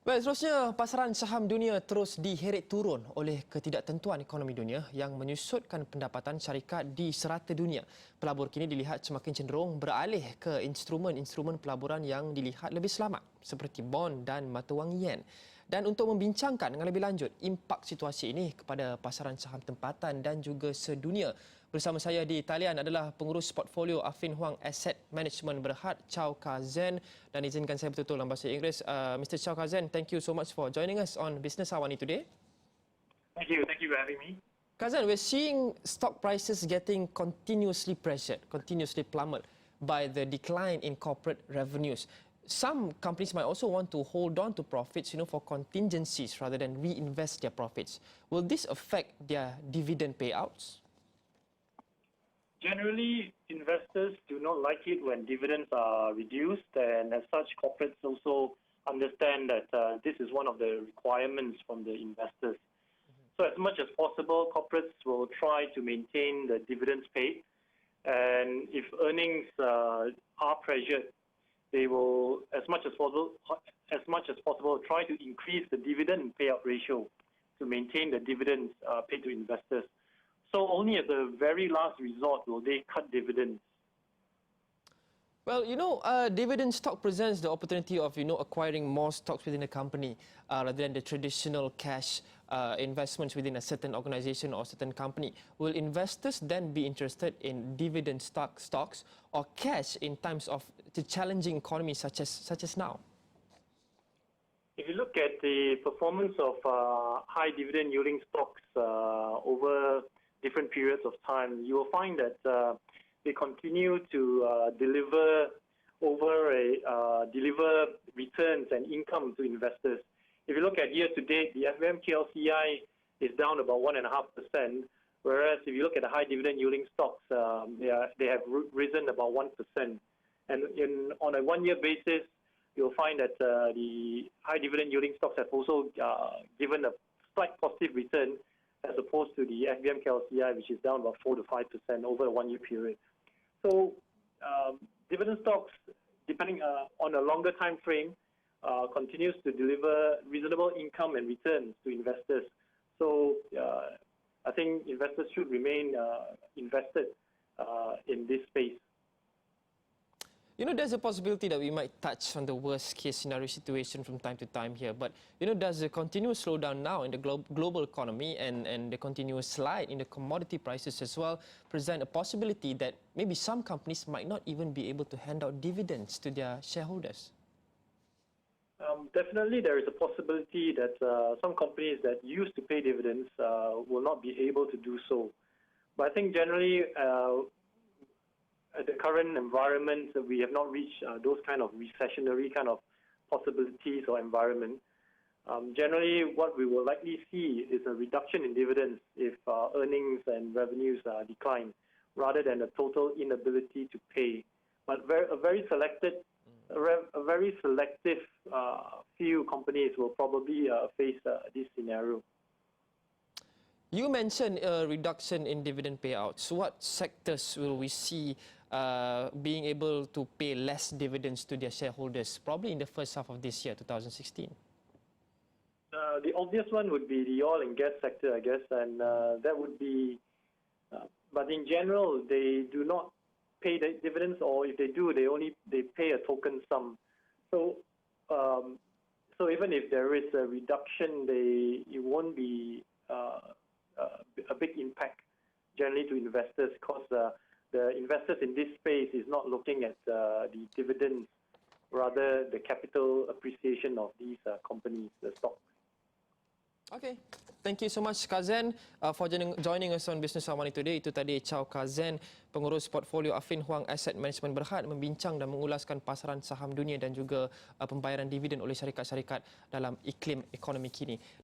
Baik, seterusnya, pasaran saham dunia terus diheret turun oleh ketidaktentuan ekonomi dunia yang menyusutkan pendapatan syarikat di serata dunia. Pelabur kini dilihat semakin cenderung beralih ke instrumen-instrumen pelaburan yang dilihat lebih selamat seperti bond dan mata wang yen. Dan untuk membincangkan dengan lebih lanjut impak situasi ini kepada pasaran saham tempatan dan juga sedunia, bersama saya di talian adalah pengurus portfolio Affin Hwang Asset Management Berhad, Chow. Dan izinkan saya betul-betul dalam bahasa Inggeris. Mr. Chow, thank you so much for joining us on Bisnes AWANI today. Thank you for having me. Kazan, we're seeing stock prices getting continuously pressured, continuously plummet by the decline in corporate revenues. Some companies might also want to hold on to profits, for contingencies rather than reinvest their profits. Will this affect their dividend payouts? Generally, investors do not like it when dividends are reduced, and as such, corporates also understand that this is one of the requirements from the investors. So as much as possible, corporates will try to maintain the dividends paid, and if earnings are pressured, they will, as much as possible, try to increase the dividend payout ratio to maintain the dividends paid to investors. So only at the very last resort will they cut dividends. Well, dividend stock presents the opportunity of, acquiring more stocks within a company rather than the traditional cash investments within a certain organization or certain company. Will investors then be interested in dividend stocks or cash in times of the challenging economy such as now? If you look at the performance of high dividend yielding stocks over different periods of time, you will find that they continue to deliver returns and income to investors. If you look at year to date, the FMKLCI is down about 1.5%, whereas if you look at the high dividend yielding stocks, they have risen about 1%. And on a one-year basis, you'll find that the high dividend yielding stocks have also given a slight positive return, as opposed to the FBM-KLCI, which is down about 4 to 5% over a one-year period. So dividend stocks, depending on a longer time frame, continues to deliver reasonable income and returns to investors. So I think investors should remain invested in this space. There's a possibility that we might touch on the worst case scenario situation from time to time here. But, does the continuous slowdown now in the global economy and the continuous slide in the commodity prices as well present a possibility that maybe some companies might not even be able to hand out dividends to their shareholders? Definitely, there is a possibility that some companies that used to pay dividends will not be able to do so. But I think generally, at the current environment, we have not reached those kind of recessionary kind of possibilities or environment. Generally, what we will likely see is a reduction in dividends if earnings and revenues decline, rather than a total inability to pay. But a very selective few companies will probably face this scenario. You mentioned a reduction in dividend payouts. What sectors will we see being able to pay less dividends to their shareholders, probably in the first half of this year, 2016? The obvious one would be the oil and gas sector, I guess, and that would be. But in general, they do not pay the dividends, or if they do, they pay a token sum. So, so even if there is a reduction, it won't be a big impact generally to investors, because the investors in this space is not looking at the dividends, rather the capital appreciation of these companies, the stocks. Okay, thank you so much, Tzen, for joining us on Bisnes AWANI today. Itu tadi Chow, Tzen, pengurus portfolio Affin Hwang Asset Management Berhad, membincang dan mengulaskan pasaran saham dunia dan juga pembayaran dividen oleh syarikat-syarikat dalam iklim ekonomi kini.